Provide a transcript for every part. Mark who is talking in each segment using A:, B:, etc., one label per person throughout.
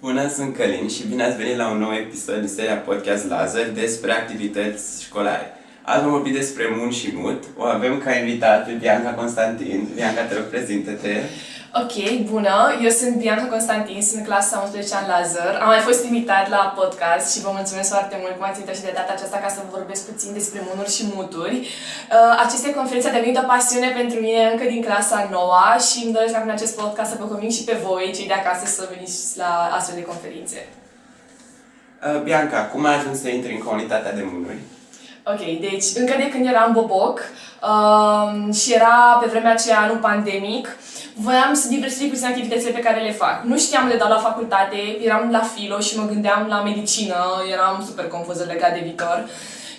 A: Bună, sunt Călin și bine ați venit la un nou episod din seria Podcast Laser despre activități școlare. Azi vom vorbi despre mun și mut. O avem ca invitat pe Bianca Constantin. Bianca, te rog, prezintă-te.
B: Ok, bună! Eu sunt Bianca Constantin, sunt clasa 11 în Lazar. Am mai fost invitat la podcast și vă mulțumesc foarte mult că m-ați invitat și de data aceasta ca să vă vorbesc puțin despre munuri și muturi. Aceste conferințe au devenit o pasiune pentru mine încă din clasa 9 și îmi doresc ca prin acest podcast să vă conving și pe voi, cei de acasă, să veniți la astfel de conferințe.
A: Bianca, cum ai ajuns să intri în comunitatea de munuri?
B: Ok, deci încă de când eram boboc și era pe vremea aceea anul pandemic, voiam să diversific puțin activitățile pe care le fac. Nu știam le dau la facultate, eram la filo și mă gândeam la medicină, eram super confuză legat de viitor.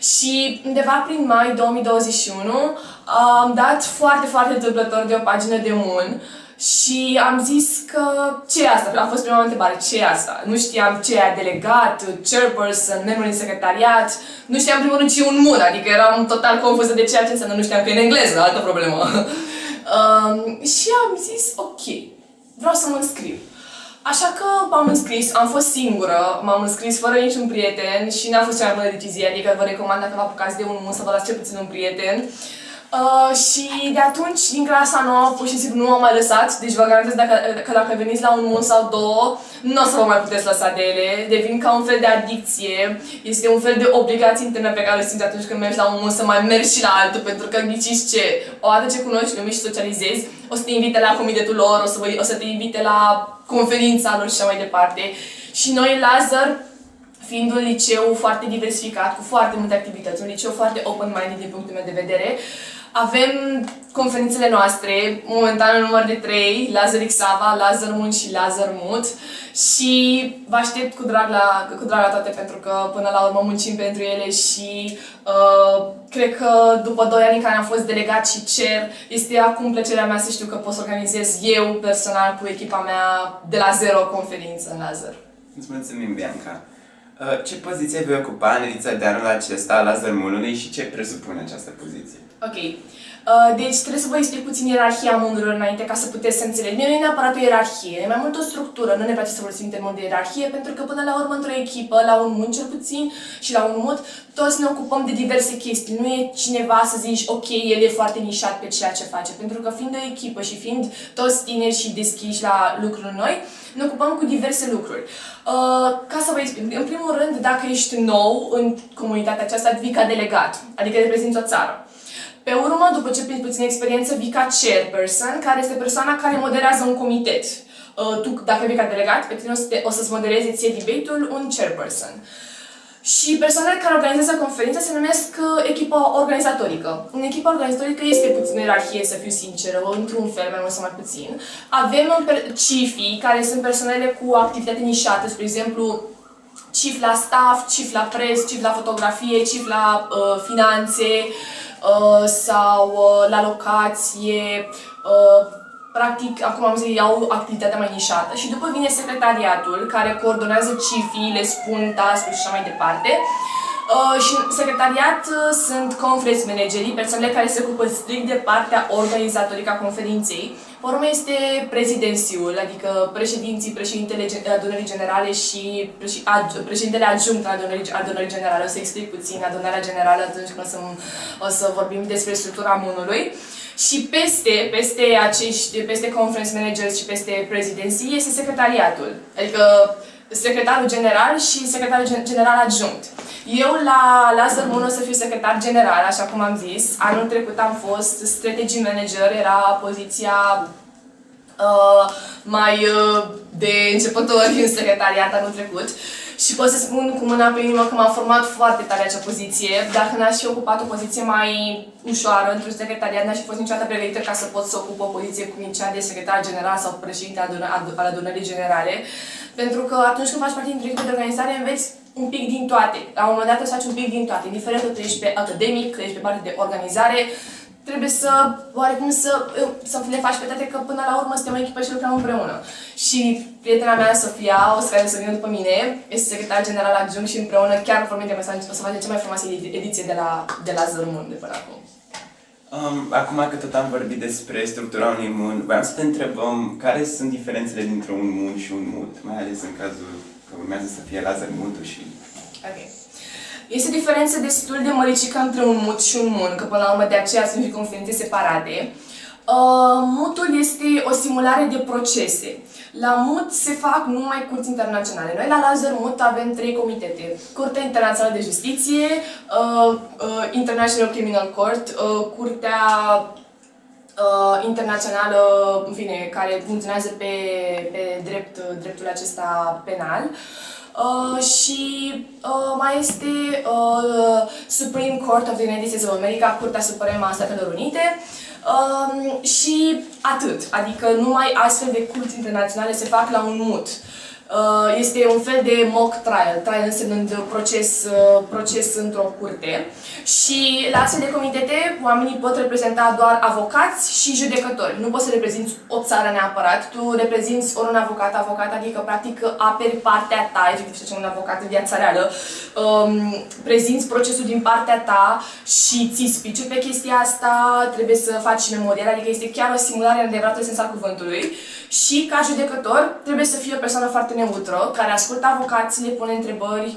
B: Și undeva prin mai 2021 am dat foarte întâmplător de o pagină de mun și am zis că ce e asta? A fost prima întrebare, ce e asta? Nu știam ce e delegat, chairperson, membru din secretariat, nu știam în primul rând ce e un mun, adică eram total confuză de ceea ce înseamnă, nu știam că e în engleză, altă problemă. Și am zis, ok, vreau să mă înscriu. Așa că m-am înscris, am fost singură, m-am înscris fără niciun prieten și n-a fost cea mai bună decizie, adică vă recomand dacă vă apucați de un mun să vă dați cel puțin un prieten. Și de atunci, din clasa 9, pur și simplu nu m-am mai lăsat, deci vă garantez că dacă veniți la un mun sau două, nu o să vă mai puteți lăsa de ele, devin ca un fel de adicție, este un fel de obligație internă pe care o simți atunci când mergi la un mun să mai mergi și la altul, pentru că ghiciți ce, odată ce cunoști lumea și socializezi, o să te invite la comitetul lor, o să te invite la conferința lor și așa mai departe. Și noi, Lazar, fiind un liceu foarte diversificat, cu foarte multe activități, un liceu foarte open-minded din punctul meu de vedere, avem conferințele noastre, momentan în număr de 3, Lazar Xava, Lazar Mun și Lazar Mut, și vă aștept cu drag la toate, pentru că până la urmă muncim pentru ele și cred că după 2 ani în care am fost delegat și cer, este acum plăcerea mea să știu că pot să organizez eu personal cu echipa mea de la zero o conferință în Lazar.
A: Îți mulțumim, Bianca. Ce poziție vei ocupa în ediția de anul acesta a Lazar Munului și ce presupune această poziție?
B: Ok. Deci trebuie să vă explic puțin ierarhia munurilor înainte ca să puteți să înțelegeți. Nu e neapărat o ierarhie, e mai mult o structură. Nu ne place să folosim termenul de ierarhie pentru că până la urmă într-o echipă, la un mun cel puțin și la un mut, toți ne ocupăm de diverse chestii. Nu e cineva să zici, ok, el e foarte nișat pe ceea ce face. Pentru că fiind o echipă și fiind toți tineri și deschiși la lucruri noi, ne ocupăm cu diverse lucruri. Ca să vă explic, în primul rând, dacă ești nou în comunitatea aceasta, vii ca delegat, adică reprezinți o țară. Pe urmă, după ce prinzi puțină experiență, vii ca chairperson, care este persoana care moderează un comitet. Tu, dacă vii ca delegat, pe tine o să-ți modereze ție debate-ul un chairperson. Și persoanele care organizează conferința se numesc echipa organizatorică. În echipa organizatorică este puțin ierarhie, să fiu sinceră, într-un fel, mai mult sau mai puțin. Avem chiefii, care sunt persoanele cu activitate nișată, spre exemplu, chief la staff, chief la press, chief la fotografie, chief la finanțe sau la locație. Practic, acum am zis, iau activitatea mai nișată și după vine secretariatul care coordonează chiefii, le spun task-uri și așa mai departe. Și în secretariat sunt conference managerii, persoanele care se ocupă strict de partea organizatorică a conferinței. Pe urmă este prezidențiul, adică președintele adunării generale și președintele adjunct al adunării generale. O să explic puțin adunarea generală atunci când o să vorbim despre structura munului. Și peste conference managers și peste prezidenții este secretariatul, adică secretarul general și secretarul general adjunct. Eu la Lazar Mun o să fiu secretar general, așa cum am zis. Anul trecut am fost strategy manager, era poziția mai de începători în secretariat anul trecut. Și pot să spun cu mâna pe inimă că m-a format foarte tare acea poziție. Dacă n-aș fi ocupat o poziție mai ușoară într-un secretariat, n-aș fi fost niciodată pregătită ca să pot să ocup o poziție cum e cea de secretar general sau președinte al adunării generale. Pentru că atunci când faci parte dintr-o echipă de organizare, înveți un pic din toate. La un moment dat să faci un pic din toate. Indiferent că ești pe academic, că ești pe parte de organizare, trebuie să, oarecum să le faci pe toate, că până la urmă suntem o echipă și lucrăm împreună. Și prietena mea, Sofia, o să vină după mine, este secretar general adjunct și împreună chiar vorbim de mesaj, o să facem cea mai frumoasă ediție de la Lazar Mun de până acum.
A: Acum că tot am vorbit despre structura unui mun, vreau să te întrebăm care sunt diferențele dintre un mun și un mut, mai ales în cazul că urmează să fie laser mutul și...
B: Ok. Este o diferență destul de măricică între un mut și un mun, că până la urmă de aceea sunt și conferințe separate. Mutul este o simulare de procese. La MUT se fac numai curți internaționale. Noi la Laser MUT avem 3 comitete. Curtea Internațională de Justiție, International Criminal Court, Curtea internațională, în fine, care funcționează pe dreptul acesta penal. Și mai este Supreme Court of the United States of America, Curtea Supremă a Statelor Unite. Și atât, adică numai astfel de curți internaționale se fac la un MUT. Este un fel de mock trial însemnând proces într-o curte. Și la astfel de comitete, oamenii pot reprezenta doar avocați și judecători. Nu poți să reprezinți o țară neapărat, tu reprezinți ori un avocat, adică practic aperi partea ta, efectiv ce un avocat în viața reală, prezinți procesul din partea ta și ții speech-ul pe chestia asta, trebuie să faci memorial, adică este chiar o simulare în adevăratul sens al cuvântului. Și ca judecător trebuie să fie o persoană foarte neutră, care ascultă avocații, le pune întrebări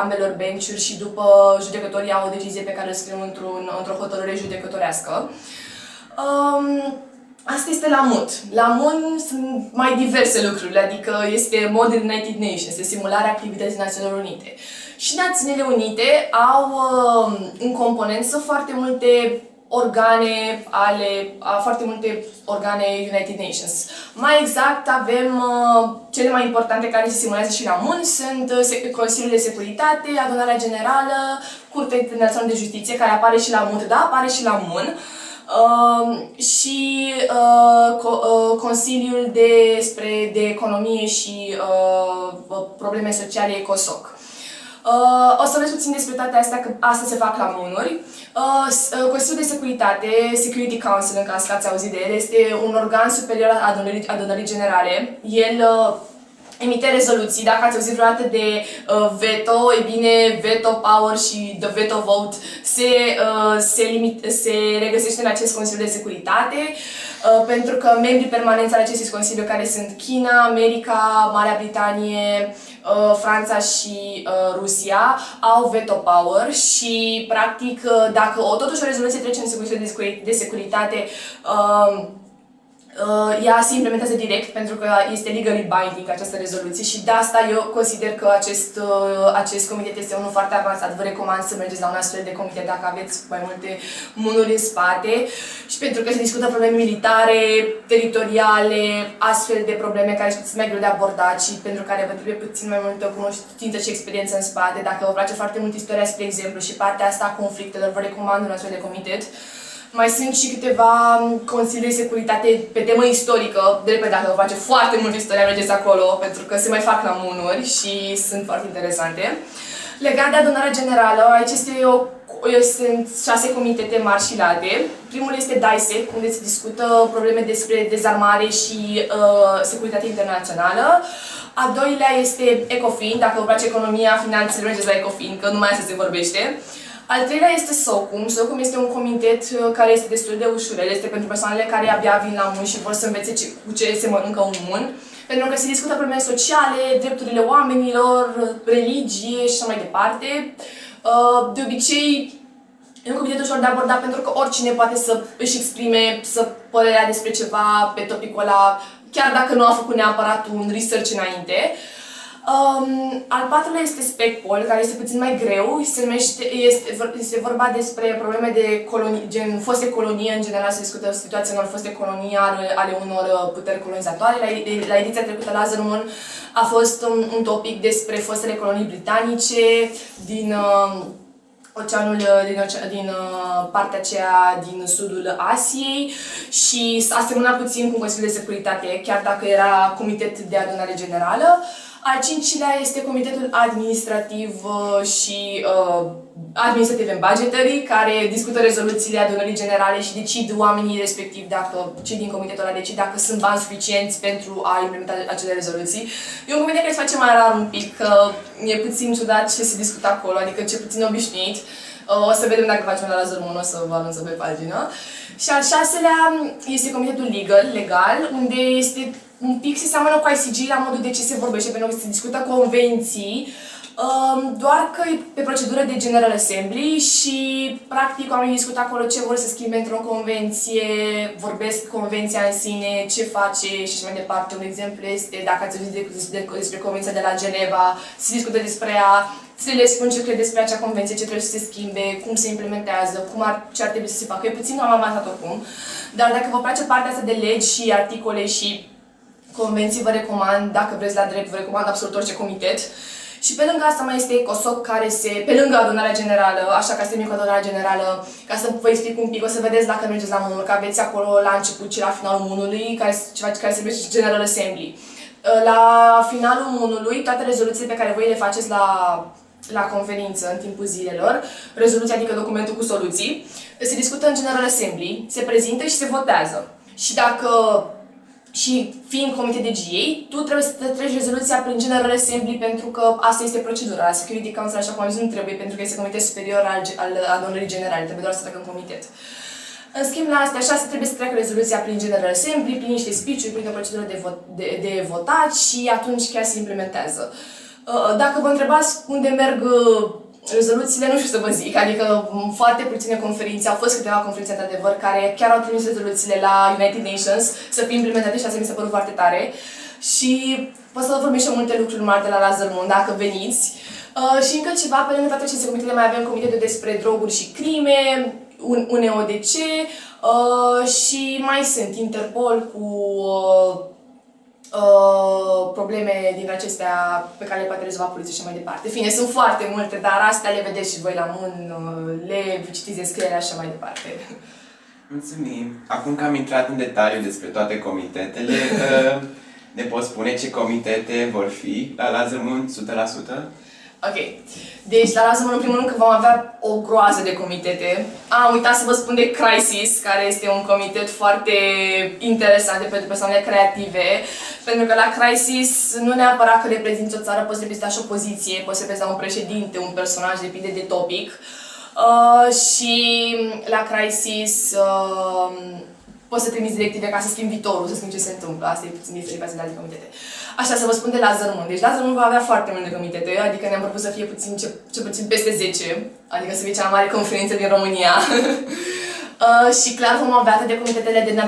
B: ambelor benciuri și după judecătorii au o decizie pe care o scriu într-o hotărâre judecătorească. Asta este la MUT. La MUN sunt mai diverse lucruri, adică este Modern United Nations, este simularea activității Națiunilor Unite. Și Națiunile Unite au în componență foarte multe organe United Nations. Mai exact, avem cele mai importante care se simulează și la MUN, sunt Consiliul de Securitate, Adunarea Generală, Curtea Internațională de Justiție, care apare și la MUT, da, apare și la MUN, și Consiliul de Economie și Probleme Sociale, ECOSOC. O să vorbesc puțin despre toate astea, că asta se fac la MUN-uri. Consiliul de Securitate, Security Council, în caz că ați auzit de el, este un organ superior al adunării generale. El emite rezoluții. Dacă ați auzit vreodată de veto, e bine, veto power și the veto vote se regăsește în acest Consiliu de Securitate, pentru că membrii permanenți al acestui Consiliu, care sunt China, America, Marea Britanie, Franța și Rusia, au veto power și, practic, dacă totuși o rezoluție trece în Consiliul de Securitate, ea se implementează direct pentru că este legally binding această rezoluție și de asta eu consider că acest comitet este unul foarte avansat. Vă recomand să mergeți la un astfel de comitet dacă aveți mai multe munuri în spate și pentru că se discută probleme militare, teritoriale, astfel de probleme care sunt mai greu de abordat și pentru care vă trebuie puțin mai multă cunoștință și experiență în spate. Dacă vă place foarte mult istoria, spre exemplu, și partea asta a conflictelor, vă recomand un astfel de comitet. Mai sunt și câteva consilii de securitate pe temă istorică. De repede, dacă vă place foarte mult istoria, mergeți acolo, pentru că se mai fac la MUN-uri și sunt foarte interesante. Legat de adunarea generală, aici sunt 6 comitete mari și late. Primul este DISEC, unde se discută probleme despre dezarmare și securitate internațională. A doilea este ECOFIN, dacă vă place economia, finanțele, mergeți la ECOFIN, că numai asta se vorbește. Al treilea este SOCUM. SOCUM este un comitet care este destul de ușurel, este pentru persoanele care abia vin la MUN și vor să învețe cu ce se mănâncă un MUN, pentru că se discută probleme sociale, drepturile oamenilor, religie și așa mai departe. De obicei, e un comitet ușor de abordat pentru că oricine poate să își exprime părerea despre ceva pe topicul ăla, chiar dacă nu a făcut neapărat un research înainte. Al patrulea este SPECPOL, care este puțin mai greu, este vorba despre probleme de colonii, gen foste colonii, în general se discută situația unor foste colonii ale unor puteri colonizatoare. La ediția trecută la Zermon a fost un topic despre fostele colonii britanice din din partea aceea din sudul Asiei și asemăna puțin cu Consiliul de Securitate, chiar dacă era comitet de adunare generală. Al cincilea este Comitetul Administrativ și Administrative and Budgetary, care discută rezoluțiile adunării generale și decid oamenii respectivi, cei din comitetul ăla decid dacă sunt bani suficienți pentru a implementa acele rezoluții. E un comitet care se face mai rar un pic, că e puțin ciudat ce se discută acolo, adică ce puțin obișnuit. O să vedem dacă facem la Lazăr, o să vă anunțăm pe pagină. Și al 6-lea este comitetul legal, unde este un pic se seamănă cu ICG la modul de ce se vorbește, pentru că se discută convenții, doar că e pe procedură de General Assembly și practic oamenii discută acolo ce vor să schimbe într-o convenție, vorbesc convenția în sine, ce face și așa mai departe. Un exemplu este, dacă ați auzit despre convenția de la Geneva, se discută despre ea, se le spun ce cred despre acea convenție, ce trebuie să se schimbe, cum se implementează, ce ar trebui să se facă. Eu puțin nu am avansat oricum, dar dacă vă place partea asta de legi și articole și convenții, vă recomand, dacă vreți la drept, vă recomand absolut orice comitet. Și pe lângă asta mai este ECOSOC, care pe lângă adunarea generală, așa ca să termin cu adunarea generală, ca să vă explic un pic, o să vedeți dacă mergeți la MUN, că aveți acolo la început și la finalul MUN-ului, ceva care se numește General Assembly. La finalul MUN-ului, toate rezoluțiile pe care voi le faceți la conferință în timpul zilelor, rezoluția adică documentul cu soluții, se discută în General Assembly, se prezintă și se votează. Și fiind comitet de GA, tu trebuie să treci rezoluția prin General Assembly pentru că asta este procedura. La Security Council, așa cum am zis, nu trebuie pentru că este comitet superior al adunării generale, trebuie doar să treacă în comitet. În schimb, la astea 6 trebuie să treacă rezoluția prin General Assembly, prin niște speech-uri, prin o procedură de votat și atunci chiar se implementează. Dacă vă întrebați unde merg rezoluțiile, nu știu să vă zic, adică foarte puține conferințe, au fost câteva conferințe într-adevăr care chiar au trimis rezoluțiile la United Nations să fie implementate și asta mi s-a părut foarte tare. Și pot să vă vorbim și multe lucruri mari de la Lazăr Mun, dacă veniți. Și încă ceva, pe lângă toate aceste comitete mai avem comitetul despre droguri și crime, un EODC și mai sunt Interpol cu probleme din acestea pe care le poate rezolva poliția și mai departe. Fine, sunt foarte multe, dar astea le vedeți și voi la MUN, le citiți în scriere și așa mai departe.
A: Mulțumim! Acum că am intrat în detaliu despre toate comitetele, ne poți spune ce comitete vor fi la Lazăr Mun 100%?
B: Ok. Deci, la Lazăr Mun, în primul rând, că vom avea o groază de comitete. Am uitat să vă spun de Crisis, care este un comitet foarte interesant pentru persoanele creative. Pentru că la Crisis nu neapărat că reprezinți o țară, poți reprezenta și o poziție, poți reprezenta un președinte, un personaj, depinde de topic. Și la Crisis poți să trimiți directive ca să schimbi viitorul, să schimbi ce se întâmplă. Asta e puțin diferit față de alte comitete. Așa, să vă spun de Lazăr Mun. Deci Lazăr Mun va avea foarte multe comitete, adică ne-am propus să fie cel puțin peste 10, adică să fie cea mai mare conferință din România. Și clar vom avea atât de comitetele din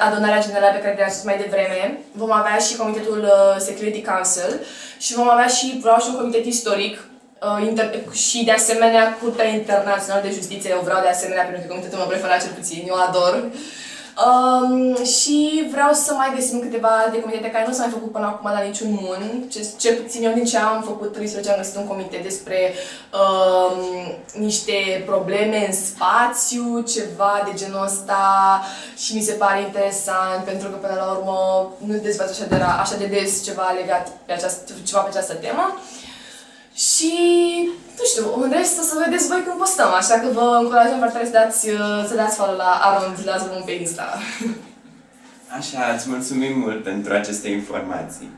B: adunarea generală pe care le-am spus mai devreme, vom avea și comitetul Security Council și vom avea și, vreau și un comitet istoric și de asemenea Curtea Internațională de Justiție, eu vreau de asemenea pentru că comitetul mă preferat cel puțin, eu ador. Și vreau să mai găsim câteva de comitete care nu s-au mai făcut până acum la niciun MUN. Cel puțin eu din ce am făcut research am găsit un comitet despre niște probleme în spațiu, ceva de genul ăsta și mi se pare interesant pentru că până la urmă nu dezbați așa de des ceva legat pe această temă. Și, nu știu, în rest o să vedeți voi când postăm, așa că vă încurajăm foarte tare să dați follow la Arond Lazăr Mun pe Insta.
A: Așa, îți mulțumim mult pentru aceste informații.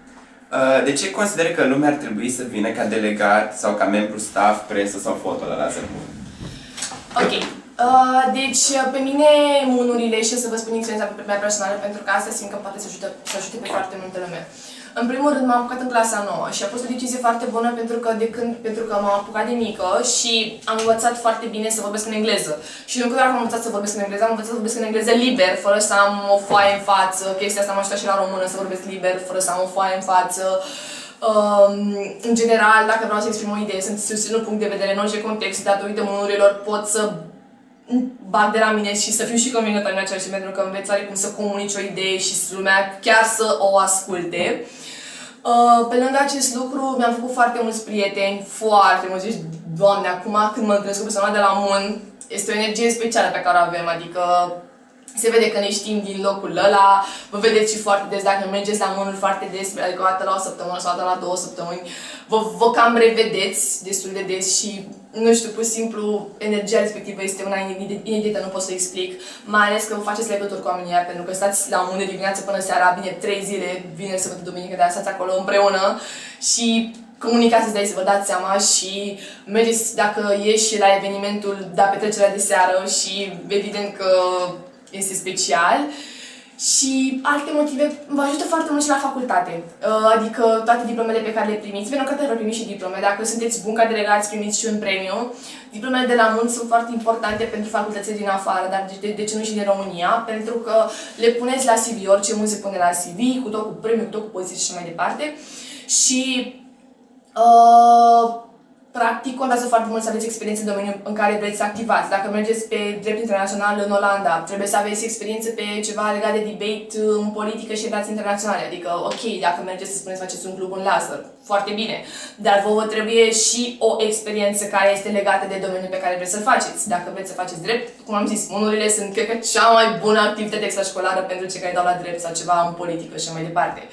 A: De ce consider că lumea ar trebui să vină ca delegat sau ca membru staff, presă sau foto la Lazăr Mun?
B: Ok. Deci, pe mine MUN-urile și o să vă spun experiența mea personală pentru că asta simt că poate să ajute pe foarte multă lume. În primul rând m-am apucat în clasa 9 și a fost o decizie foarte bună pentru că m-am apucat de mică și am învățat foarte bine să vorbesc în engleză. Și nu doar că am învățat să vorbesc în engleză, am învățat să vorbesc în engleză liber, fără să am o foaie în față. Chestia asta m-a ajutat și la română să vorbesc liber, fără să am o foaie în față. În general, dacă vreau să exprim o idee, să-mi susțin un punct de vedere în orice context, datorită MUN-urilor pot să bag de la mine și să fiu și convingător în același timp, pentru că înveți cum să comunici o idee și lumea chiar să o asculte. Pe lângă acest lucru, mi-am făcut foarte mulți prieteni, foarte mulți. Deci, Doamne, acum când mă întâlnesc cu persoana de la MUN, este o energie specială pe care o avem, adică se vede că ne știm din locul ăla, vă vedeți și foarte des, dacă mergeți la MUN foarte des, adică o dată la o săptămână sau o dată la 2 săptămâni, vă cam revedeți destul de des și, nu știu, pur și simplu, energia respectivă este una inedită, nu pot să explic, mai ales că vă faceți legături cu oamenii aia, pentru că stați la MUN de dimineață până seara, bine, 3 zile, vineri, săptămână, duminică, dar stați acolo împreună și comunicați, îți dai să vă dați seama și mergeți, dacă ieși la evenimentul, petrecerea de seară și evident că este special. Și alte motive vă ajută foarte mult și la facultate, adică toate diplomele pe care le primiți, pentru că vor primi și diplome, dacă sunteți buni ca delegați primiți și un premiu. Diplomele de la MUN sunt foarte importante pentru facultățile din afară, dar de ce nu și din România, pentru că le puneți la CV, orice MUN se pune la CV, cu tot cu premiu, cu tot cu poziție și așa mai departe. Și practic, contează foarte mult să aveți experiență în domeniul în care vreți să activați. Dacă mergeți pe drept internațional în Olanda, trebuie să aveți experiență pe ceva legat de debate în politică și relații internaționale. Adică, ok, dacă mergeți să spuneți faceți un club în laser, foarte bine. Dar vă trebuie și o experiență care este legată de domeniul pe care vreți să-l faceți. Dacă vreți să faceți drept, cum am zis, MUN-urile sunt, cred că, cea mai bună activitate extrașcolară pentru cei care dau la drept sau ceva în politică și mai departe.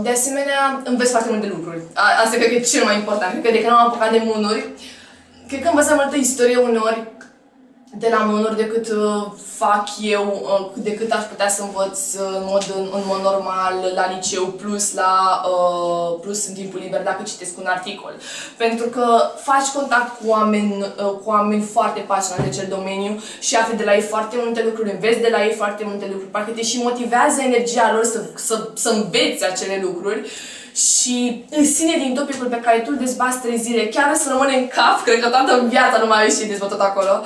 B: De asemenea, înveți foarte multe lucruri. Asta cred că e cel mai important. Cred că de când am apucat de MUN-uri, cred că învăț mai multă istorie uneori de la MUN-uri decât fac eu, decât aș putea să învăț în mod normal la liceu, plus în timpul liber dacă citesc un articol. Pentru că faci contact cu oameni foarte pasionați de acel domeniu și afli de la ei foarte multe lucruri, înveți de la ei foarte multe lucruri, parcă te și motivează energia lor să înveți acele lucruri. Și în sine din topicul pe care tu îl dezbați 3 zile, chiar să rămâne în cap, cred că toată viața nu mai ai și dezbătut acolo.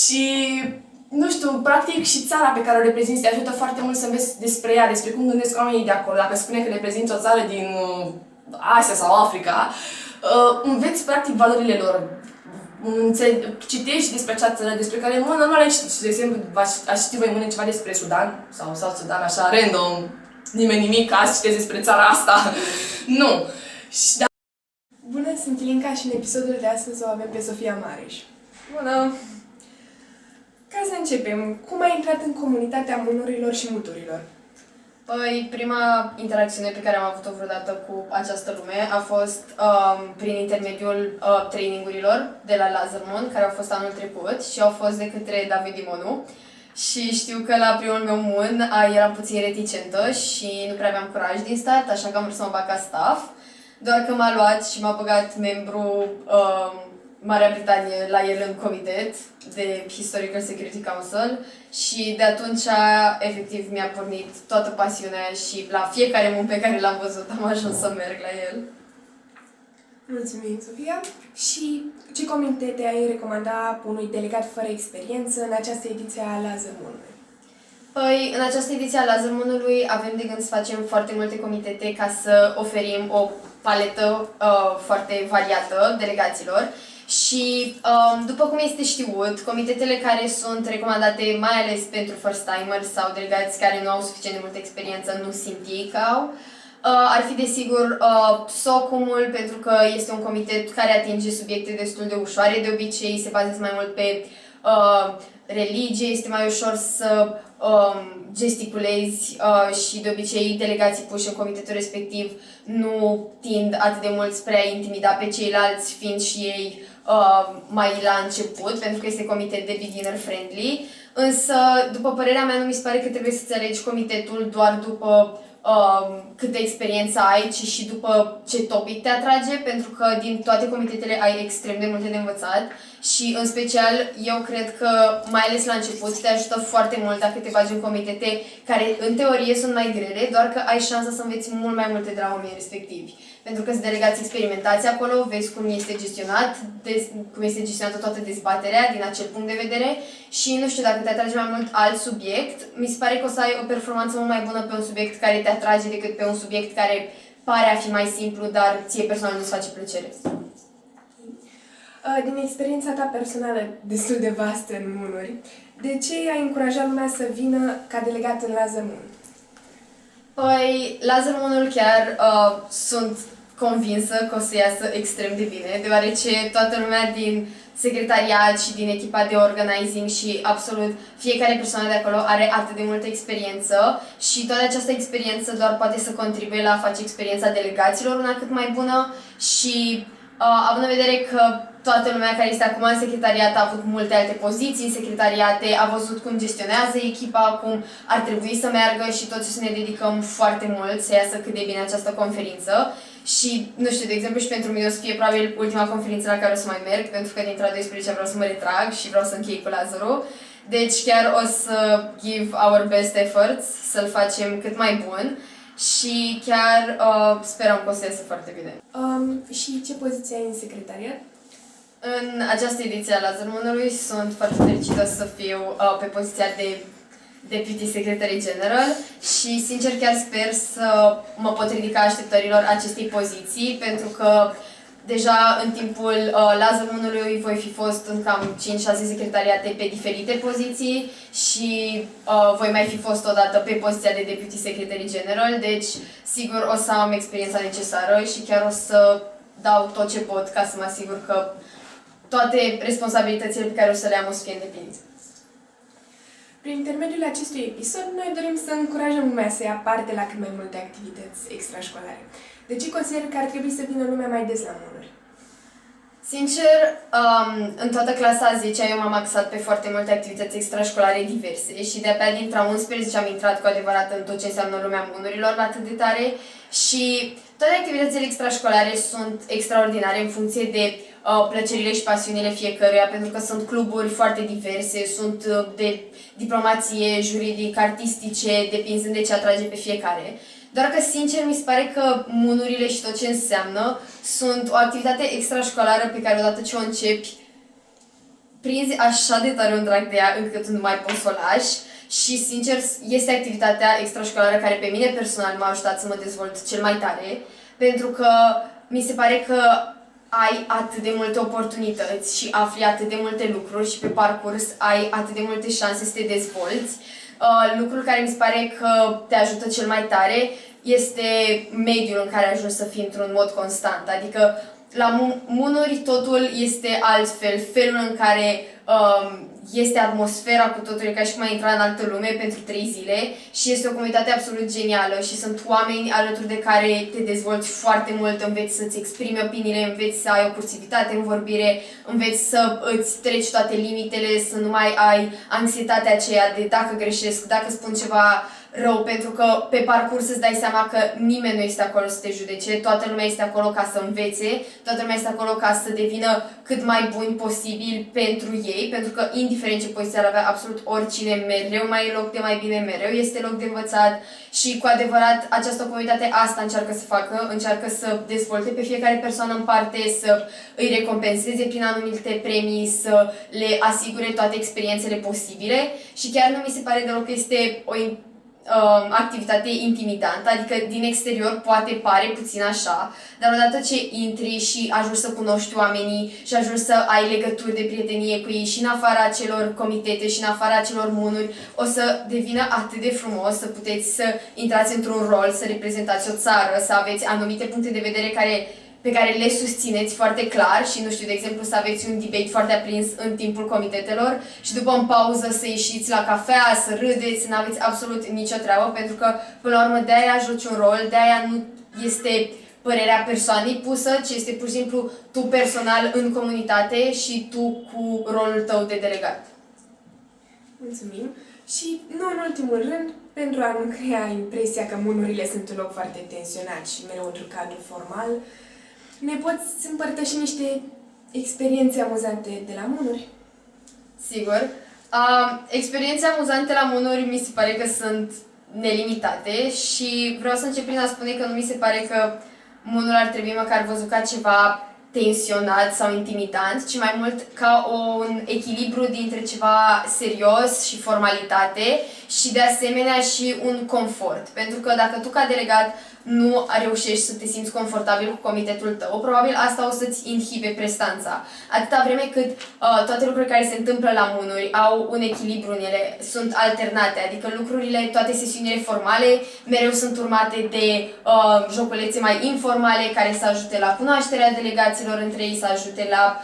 B: Și, nu știu, practic și țara pe care o reprezinți te ajută foarte mult să înveți despre ea, despre cum gândesc oamenii de acolo. Dacă spune că reprezinți o țară din Asia sau Africa, înveți practic valorile lor. Citești despre acea țară, despre care mână nu le citit. De exemplu, aș citi voi mâine ceva despre Sudan sau South Sudan, așa, random, nimeni nimic, azi citesc despre țara asta. Nu. Și da.
C: Bună, sunt Ilinca și în episodul de astăzi o avem pe Sofia Mareș.
B: Bună!
C: Ca să începem, cum ai intrat în comunitatea MUN-urilor și muturilor?
D: Păi, prima interacțiune pe care am avut-o vreodată cu această lume a fost prin intermediul trainingurilor de la Lazermon, care au fost anul trecut și au fost de către David Dimonu. Și știu că la primul meu MUN eram puțin reticentă și nu prea aveam curaj din start, așa că am vrut să mă bag ca staff. Doar că m-a luat și m-a băgat membru Marea Britanie la el în comitet de Historical Security Council și de atunci, efectiv, mi-a pornit toată pasiunea și la fiecare MUN pe care l-am văzut am ajuns să merg la el.
C: Mulțumim, Sofia! Și ce comitete ai recomanda unui delegat fără experiență în această ediție a Lazermon-ului?
D: Păi, în această ediție a Lazermon-ului avem de gând să facem foarte multe comitete ca să oferim o paletă foarte variată delegaților. Și, după cum este știut, comitetele care sunt recomandate mai ales pentru first-timers sau delegați care nu au suficient de multă experiență nu simt ei că au, ar fi desigur SOCUM-ul, pentru că este un comitet care atinge subiecte destul de ușoare, de obicei se bazează mai mult pe religie, este mai ușor să gesticulezi și de obicei delegații puși în comitetul respectiv nu tind atât de mult spre a intimida pe ceilalți, fiind și ei mai la început, pentru că este comitet de beginner friendly, însă, după părerea mea, nu mi se pare că trebuie să-ți alegi comitetul doar după câtă experiență ai, ci și după ce topic te atrage, pentru că din toate comitetele ai extrem de multe de învățat și, în special, eu cred că, mai ales la început, te ajută foarte mult dacă te bagi în comitete care, în teorie, sunt mai grele, doar că ai șansa să înveți mult mai multe de la oamenii respectivi. Pentru că sunt delegați experimentați acolo, vezi cum este gestionată toată dezbaterea din acel punct de vedere și nu știu, dacă te atrage mai mult alt subiect, mi se pare că o să ai o performanță mult mai bună pe un subiect care te atrage decât pe un subiect care pare a fi mai simplu, dar ție personal nu-ți face plăcere.
C: Din experiența ta personală destul de vastă în MUN-uri, de ce ai încurajat lumea să vină ca delegat în Lazermon?
D: Păi, Lazermon-ul chiar sunt convinsă că o să iasă extrem de bine, deoarece toată lumea din secretariat și din echipa de organizing și absolut fiecare persoană de acolo are atât de multă experiență și toată această experiență doar poate să contribuie la a face experiența delegaților una cât mai bună și având în vedere că toată lumea care este acum în secretariat a avut multe alte poziții în secretariate, a văzut cum gestionează echipa, cum ar trebui să meargă și toți să ne dedicăm foarte mult să iasă cât de bine această conferință. și, nu știu, de exemplu și pentru mine o să fie probabil ultima conferință la care o să mai merg, pentru că dintre a 12 vreau să mă retrag și vreau să închei cu Lazaru. Deci chiar o să give our best efforts, să-l facem cât mai bun și chiar sperăm că o să iasă foarte bine.
C: Și ce poziție ai în secretariat?
D: În această ediție a Lazarmonului sunt foarte fericită să fiu pe poziția de Deputy Secretary General și sincer chiar sper să mă pot ridica așteptărilor acestei poziții, pentru că deja în timpul Lazarmonului voi fi fost în cam 5-6 secretariate pe diferite poziții și voi mai fi fost odată pe poziția de Deputy Secretary General, deci sigur o să am experiența necesară și chiar o să dau tot ce pot ca să mă asigur că toate responsabilitățile pe care o să le am o să fie îndeplinite.
C: Prin intermediul acestui episod, noi dorim să încurajăm lumea să ia parte la cât mai multe activități extrașcolare. De ce consider că ar trebui să vină lumea mai des la MUN-uri?
D: Sincer, în toată clasa a 10-a eu m-am axat pe foarte multe activități extrașcolare diverse și de-abia dintre a 11 am intrat cu adevărat în tot ce înseamnă lumea MUN-urilor atât de tare și toate activitățile extrașcolare sunt extraordinare în funcție de plăcerile și pasiunile fiecăruia, pentru că sunt cluburi foarte diverse, sunt de diplomație, juridic, artistice, depinzând de ce atrage pe fiecare. Doar că, sincer, mi se pare că MUN-urile și tot ce înseamnă sunt o activitate extrașcolară pe care odată ce o începi, prinzi așa de tare un drag de ea încât nu mai poți să o lași. Și, sincer, este activitatea extrașcolară care pe mine personal m-a ajutat să mă dezvolt cel mai tare, pentru că mi se pare că ai atât de multe oportunități și afli atât de multe lucruri și pe parcurs ai atât de multe șanse să te dezvolți. Lucrul care mi se pare că te ajută cel mai tare este mediul în care ajungi să fii într-un mod constant. Adică la MUN-uri totul este altfel, felul în care este atmosfera cu totul, e ca și cum ai intra în altă lume pentru 3 zile și este o comunitate absolut genială și sunt oameni alături de care te dezvolți foarte mult, înveți să-ți exprimi opiniile, înveți să ai o cursivitate în vorbire, înveți să îți treci toate limitele, să nu mai ai anxietatea aceea de dacă greșesc, dacă spun ceva rău, pentru că pe parcurs îți dai seama că nimeni nu este acolo să te judece, toată lumea este acolo ca să învețe, toată lumea este acolo ca să devină cât mai buni posibil pentru ei, pentru că indiferent ce poziție ar avea absolut oricine, mereu mai e loc de mai bine, mereu este loc de învățat și cu adevărat această comunitate asta încearcă să facă, încearcă să dezvolte pe fiecare persoană în parte, să îi recompenseze prin anumite premii, să le asigure toate experiențele posibile și chiar nu mi se pare deloc că este o activitate intimidantă, adică din exterior poate pare puțin așa, dar odată ce intri și ajungi să cunoști oamenii și ajungi să ai legături de prietenie cu ei și în afara acelor comitete și în afara acelor MUN-uri, o să devină atât de frumos să puteți să intrați într-un rol, să reprezentați o țară, să aveți anumite puncte de vedere pe care le susțineți foarte clar și, nu știu, de exemplu, să aveți un debate foarte aprins în timpul comitetelor și după în pauză să ieșiți la cafea, să râdeți, să nu aveți absolut nicio treabă, pentru că, până la urmă, de-aia joci un rol, de-aia nu este părerea persoanei pusă, ci este pur și simplu tu personal în comunitate și tu cu rolul tău de delegat.
C: Mulțumim! Și, nu în ultimul rând, pentru a nu crea impresia că MUN-urile sunt un loc foarte tensionat și mereu într-un cadru formal, ne poți împărtăși niște experiențe amuzante de la MUN-uri?
D: Sigur. Experiențe amuzante la MUN-uri mi se pare că sunt nelimitate și vreau să încep prin a spune că nu mi se pare că MUN-ul ar trebui măcar văzut ca ceva tensionat sau intimidant, ci mai mult ca un echilibru dintre ceva serios și formalitate și de asemenea și un confort. Pentru că dacă tu ca delegat nu reușești să te simți confortabil cu comitetul tău, probabil asta o să-ți inhibe prestanța. Atâta vreme cât toate lucrurile care se întâmplă la MUN-uri au un echilibru în ele, sunt alternate, adică lucrurile, toate sesiunile formale mereu sunt urmate de joculețe mai informale care să ajute la cunoașterea delegaților între ei, să ajute la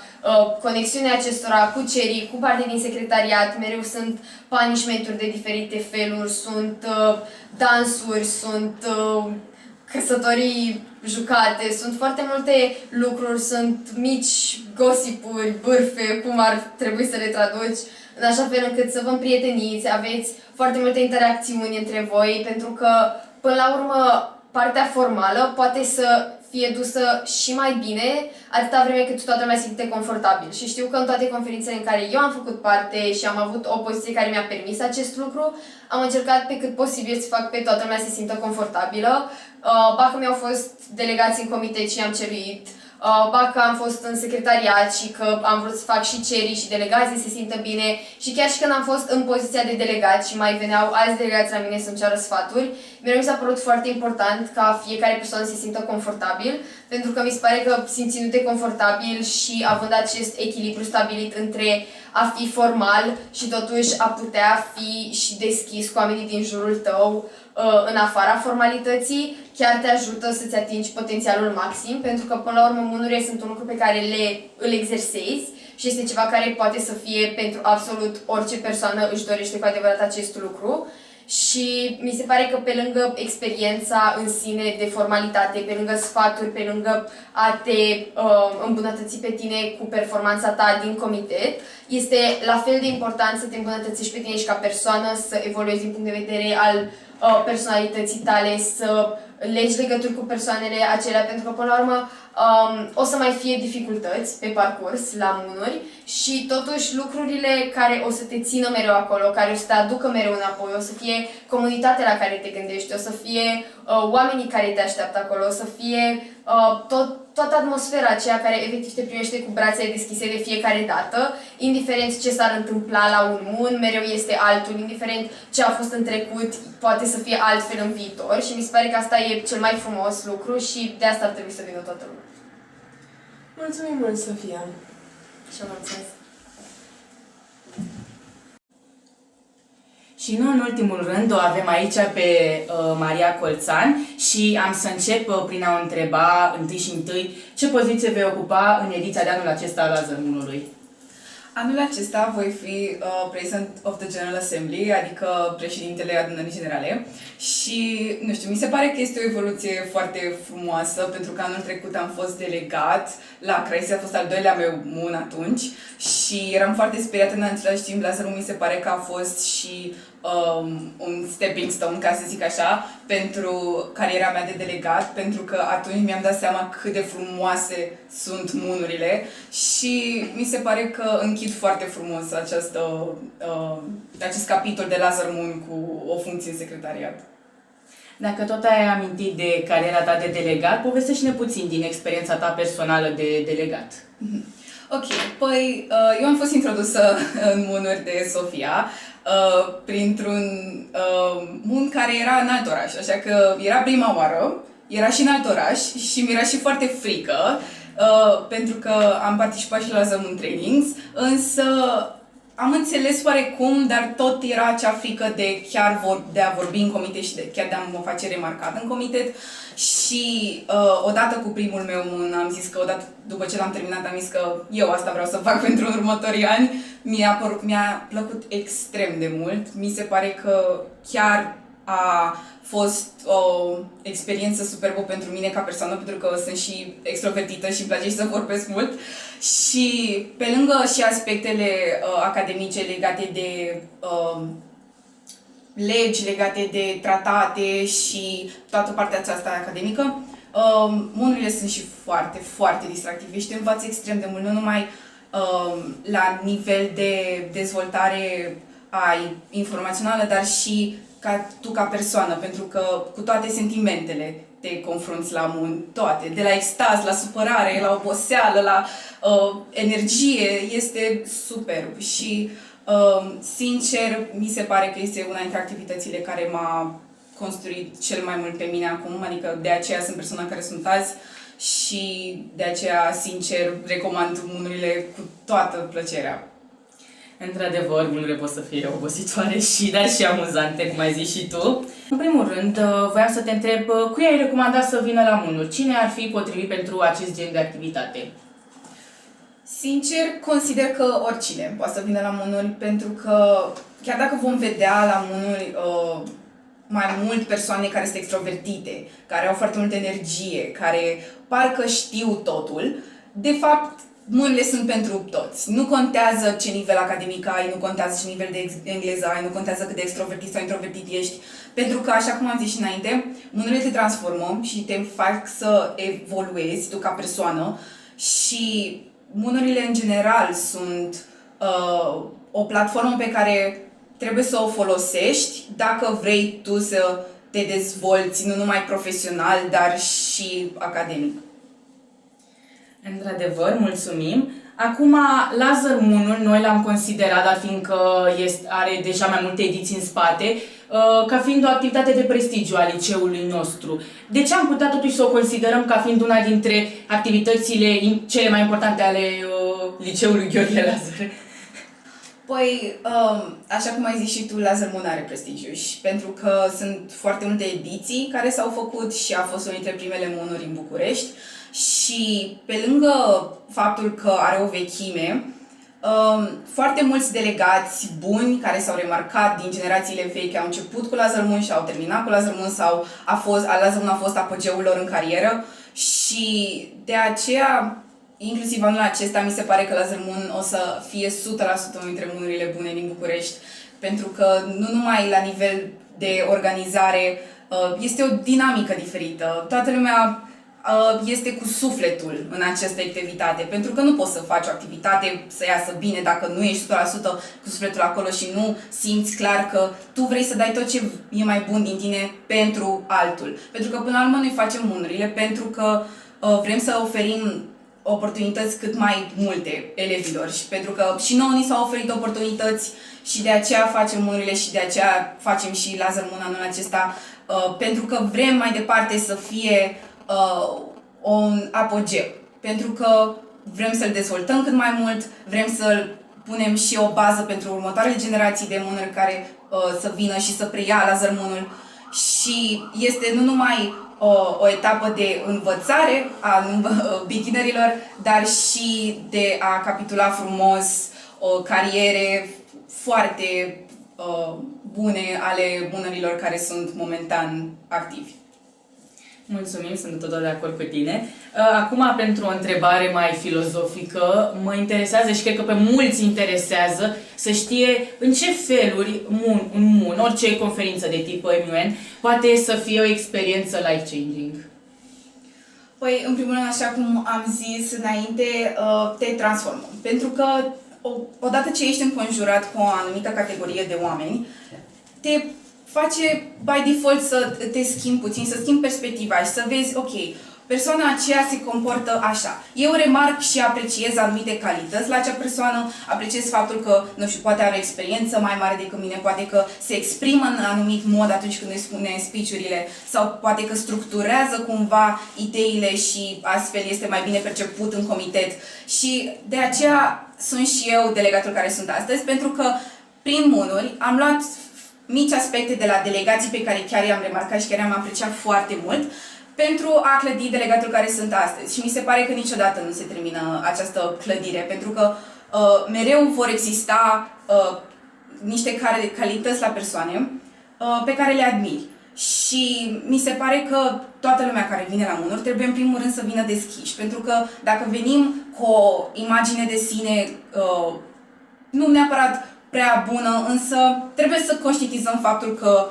D: conexiunea acestora cu cerii, cu partea din secretariat, mereu sunt punishment-uri de diferite feluri, sunt dansuri, sunt căsătorii jucate, sunt foarte multe lucruri, sunt mici gossipuri, bârfe, cum ar trebui să le traduci, în așa fel încât să vă împrieteniți, aveți foarte multe interacțiuni între voi, pentru că, până la urmă, partea formală poate să fie dusă și mai bine, atâta vreme cât toată lumea se simte confortabil. Și știu că în toate conferințele în care eu am făcut parte și am avut o poziție care mi-a permis acest lucru, am încercat pe cât posibil să fac pe toată lumea să se simtă confortabilă. Ba că mi-au fost delegați în comitet și am ceruit, ba că am fost în secretariat și că am vrut să fac și cerii și delegații se simtă bine și chiar și când am fost în poziția de delegat și mai veneau alți delegați la mine să-mi ceară sfaturi, mereu mi s-a părut foarte important ca fiecare persoană să se simtă confortabil, pentru că mi se pare că simțindu-te confortabil și având acest echilibru stabilit între a fi formal și totuși a putea fi și deschis cu oamenii din jurul tău, în afara formalității, chiar te ajută să-ți atingi potențialul maxim, pentru că, până la urmă, munurile sunt un lucru pe care îl exersezi și este ceva care poate să fie pentru absolut orice persoană își dorește cu adevărat acest lucru. Și mi se pare că pe lângă experiența în sine de formalitate, pe lângă sfaturi, pe lângă a te îmbunătăți pe tine cu performanța ta din comitet, este la fel de important să te îmbunătățești pe tine și ca persoană, să evoluezi din punct de vedere al personalității tale, să legi legături cu persoanele acelea, pentru că până la urmă o să mai fie dificultăți pe parcurs la munuri și totuși lucrurile care o să te țină mereu acolo, care o să te aducă mereu înapoi, o să fie comunitatea la care te gândești, o să fie oamenii care te așteaptă acolo, o să fie toată atmosfera aceea care efectiv te primește cu brațele deschise de fiecare dată, indiferent ce s-ar întâmpla la un mun, mereu este altul, indiferent ce a fost în trecut, poate să fie altfel în viitor și mi se pare că asta e cel mai frumos lucru și de asta ar trebui să vină toată lumea.
C: Mulțumim mult, Sofia!
D: Și vă mulțumesc!
E: Și nu în ultimul rând o avem aici pe Maria Colțan și am să încep prin a o întreba întâi ce poziție vei ocupa în ediția de anul acesta a Lazărmunului.
F: Anul acesta voi fi President of the General Assembly, adică președintele adunării generale și, nu știu, mi se pare că este o evoluție foarte frumoasă pentru că anul trecut am fost delegat la Crazy, a fost al doilea meu mun atunci și eram foarte speriată în același timp. Lazărul mi se pare că a fost și un stepping stone, ca să zic așa, pentru cariera mea de delegat, pentru că atunci mi-am dat seama cât de frumoase sunt munurile și mi se pare că închid foarte frumos acest capitol de Lazărmun cu o funcție în secretariat.
E: Dacă tot ai amintit de cariera ta de delegat, povestește-ne puțin din experiența ta personală de delegat.
F: Ok, păi eu am fost introdusă în munuri de Sofia printr-un mun care era în alt oraș, așa că era prima oară, era și în alt oraș și mi-era și foarte frică pentru că am participat și la Lazărmun Trainings, însă am înțeles oarecum, dar tot era acea frică de de a vorbi în comitet și chiar de a mă face remarcat în comitet. Și odată cu primul meu mun am zis că odată după ce l-am terminat am zis că eu asta vreau să fac pentru următorii ani. Mi-a plăcut extrem de mult. Mi se pare că chiar a fost o experiență superbă pentru mine ca persoană, pentru că sunt și extrovertită și îmi place și să vorbesc mult. Și pe lângă și aspectele academice legate de legi, legate de tratate și toată partea aceasta academică, munurile sunt și foarte, foarte distractive și te învață extrem de mult, nu numai la nivel de dezvoltare informațională, dar și tu ca persoană, pentru că cu toate sentimentele te confrunți la mun, toate, de la extaz, la supărare, la oboseală, la energie, este superb și sincer, mi se pare că este una dintre activitățile care m-a construit cel mai mult pe mine acum, adică de aceea sunt persoana care sunt azi și de aceea, sincer, recomand munurile cu toată plăcerea.
E: Într-adevăr, munurile pot să fie obositoare dar și amuzante, cum ai zis și tu. În primul rând, voiam să te întreb, cui ai recomanda să vină la munuri? Cine ar fi potrivit pentru acest gen de activitate?
F: Sincer, consider că oricine poate să vină la munuri, pentru că chiar dacă vom vedea la munuri mai mult persoane care sunt extrovertite, care au foarte multă energie, care parcă știu totul, de fapt Munurile sunt pentru toți. Nu contează ce nivel academic ai, nu contează ce nivel de engleză ai, nu contează cât de extrovertit sau introvertit ești, pentru că, așa cum am zis și înainte, munurile te transformă și te fac să evoluezi tu ca persoană și munurile în general sunt o platformă pe care trebuie să o folosești dacă vrei tu să te dezvolți nu numai profesional, dar și academic.
E: Într-adevăr, mulțumim. Acum, Laser Moon-ul, noi l-am considerat, dar fiindcă are deja mai multe ediții în spate, ca fiind o activitate de prestigiu a liceului nostru. De ce am putea totuși să o considerăm ca fiind una dintre activitățile cele mai importante ale liceului Gheorghe Lazar?
F: Păi, așa cum ai zis și tu, Laser Moon are prestigiu și pentru că sunt foarte multe ediții care s-au făcut și a fost unul dintre primele moonuri în București și pe lângă faptul că are o vechime, foarte mulți delegați buni care s-au remarcat din generațiile vechi au început cu Laser Moon și au terminat cu Laser Moon sau Laser Moon a fost apogeul lor în carieră și de aceea, inclusiv anul acesta, mi se pare că Laser Moon o să fie 100% unul dintre moonurile bune din București, pentru că nu numai la nivel de organizare este o dinamică diferită. Toată lumea este cu sufletul în această activitate, pentru că nu poți să faci o activitate să iasă bine dacă nu ești 100% cu sufletul acolo și nu simți clar că tu vrei să dai tot ce e mai bun din tine pentru altul. Pentru că până la urmă noi facem moonurile pentru că vrem să oferim oportunități cât mai multe elevilor și pentru că și nouă ni s-au oferit oportunități și de aceea facem moonurile și de aceea facem și Laser Moon anul acesta, pentru că vrem mai departe să fie un apogeu, pentru că vrem să-l dezvoltăm cât mai mult, vrem să-l punem și o bază pentru următoarele generații de moonuri care să vină și să preia Laser Moon-ul și este nu numai o etapă de învățare a beginnerilor, dar și de a capitula frumos o cariere foarte bune ale moonurilor care sunt momentan activi.
E: Mulțumim, sunt total de acord cu tine. Acum, pentru o întrebare mai filozofică, mă interesează și cred că pe mulți interesează să știe în ce feluri un MUN, orice conferință de tip MUN, poate să fie o experiență life-changing.
F: Păi, în primul rând, așa cum am zis înainte, te transformă. Pentru că odată ce ești înconjurat cu o anumită categorie de oameni, te face by default să te schimbi puțin, să schimbi perspectiva și să vezi, ok, persoana aceea se comportă așa. Eu remarc și apreciez anumite calități la acea persoană, apreciez faptul că, nu știu, poate are o experiență mai mare decât mine, poate că se exprimă în anumit mod atunci când îi spune speech-urile sau poate că structurează cumva ideile și astfel este mai bine perceput în comitet. Și de aceea sunt și eu delegatul care sunt astăzi, pentru că prin moonuri am luat mici aspecte de la delegații pe care chiar i-am remarcat și chiar i-am apreciat foarte mult pentru a clădi delegatul care sunt astăzi. Și mi se pare că niciodată nu se termină această clădire, pentru că mereu vor exista niște calități la persoane pe care le admiri. Și mi se pare că toată lumea care vine la moonuri trebuie în primul rând să vină deschiși, pentru că dacă venim cu o imagine de sine nu neapărat prea bună, însă trebuie să conștientizăm faptul că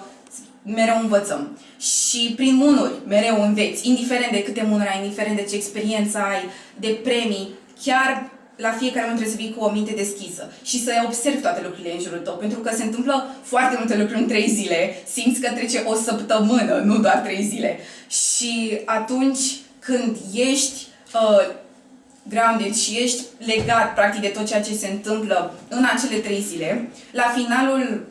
F: mereu învățăm. Și prin moonuri mereu înveți, indiferent de câte moonuri ai, indiferent de ce experiență ai, de premii, chiar la fiecare moment trebuie să vii cu o minte deschisă și să observi toate lucrurile în jurul tău, pentru că se întâmplă foarte multe lucruri în 3 zile, simți că trece o săptămână, nu doar 3 zile. Și atunci când ești grounded și ești legat practic de tot ceea ce se întâmplă în acele 3 zile, la finalul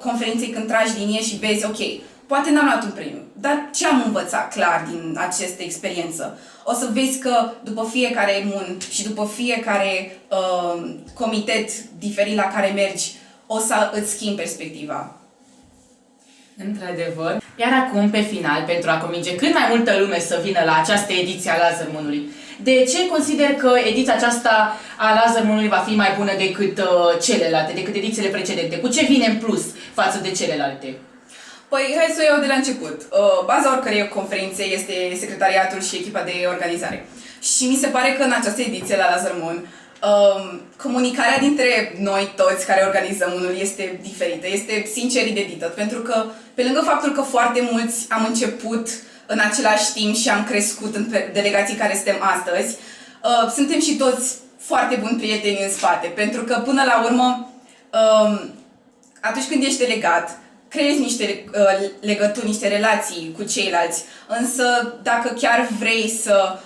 F: conferinței când tragi linie și vezi, ok, poate n-am luat un premiu, dar ce am învățat clar din această experiență? O să vezi că după fiecare moon și după fiecare comitet diferit la care mergi, o să îți schimbi perspectiva.
E: Într-adevăr. Iar acum, pe final, pentru a convinge cât mai multă lume să vină la această ediție a Laser Moon-ului, de ce consider că ediția aceasta a Laser Moon-ului va fi mai bună decât celelalte, decât edițiile precedente? Cu ce vine în plus față de celelalte?
F: Păi, hai să o iau de la început. Baza oricărei conferințe este secretariatul și echipa de organizare. Și mi se pare că în această ediție la Lazar Moon, comunicarea dintre noi toți care organizăm unul este diferită, este sincer inedită, pentru că pe lângă faptul că foarte mulți am început în același timp și am crescut în delegații care suntem astăzi, suntem și toți foarte buni prieteni în spate, pentru că până la urmă, atunci când ești delegat, creezi niște legături, niște relații cu ceilalți, însă dacă chiar vrei să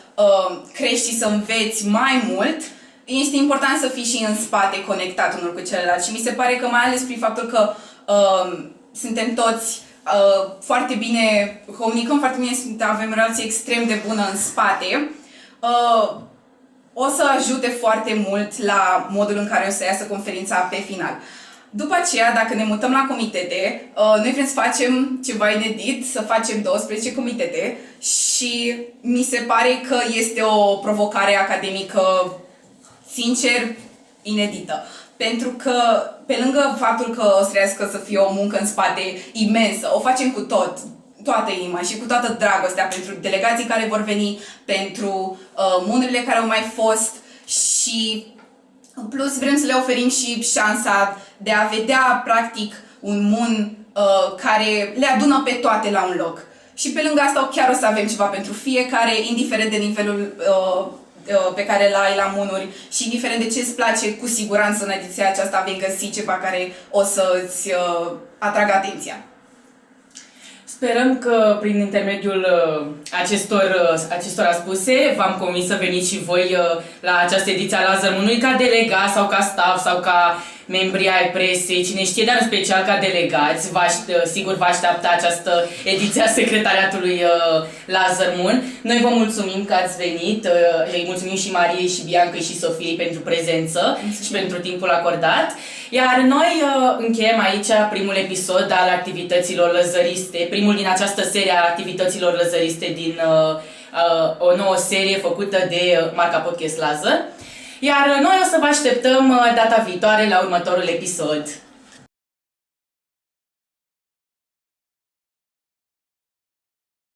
F: crești și să înveți mai mult, este important să fii și în spate conectat unul cu celălalt. Și mi se pare că mai ales prin faptul că suntem toți foarte bine, comunicăm foarte bine, avem o relație extrem de bună în spate, o să ajute foarte mult la modul în care o să iasă conferința pe final. După aceea, dacă ne mutăm la comitete, noi vrem să facem ceva inedit, să facem 12 comitete și mi se pare că este o provocare academică, sincer, inedită. Pentru că, pe lângă faptul că o să trească să fie o muncă în spate imensă, o facem cu toată inima și cu toată dragostea pentru delegații care vor veni, pentru munurile care au mai fost și în plus vrem să le oferim și șansa de a vedea practic un mun care le adună pe toate la un loc. Și pe lângă asta chiar o să avem ceva pentru fiecare, indiferent de nivelul pe care îl ai la munuri și indiferent de ce îți place, cu siguranță în ediția aceasta vei găsi ceva care o să îți atragă atenția.
E: Sperăm că prin intermediul acestor spuse v-am convins să veniți și voi la această ediție a Lazar Moon, ca delegat sau ca staff sau ca membri ai presei, cine știe, dar în special ca delegați. Sigur vă așteaptă această ediție a secretariatului Lazar Moon. Noi vă mulțumim că ați venit, îi mulțumim și Mariei și Biancăi și Sofiei pentru prezență și pentru timpul acordat. Iar noi încheiem aici primul episod al activităților lăzăriste, primul din această serie a activităților lăzăriste din o nouă serie făcută de marca Podcast Lazar. Iar noi o să vă așteptăm data viitoare la următorul episod.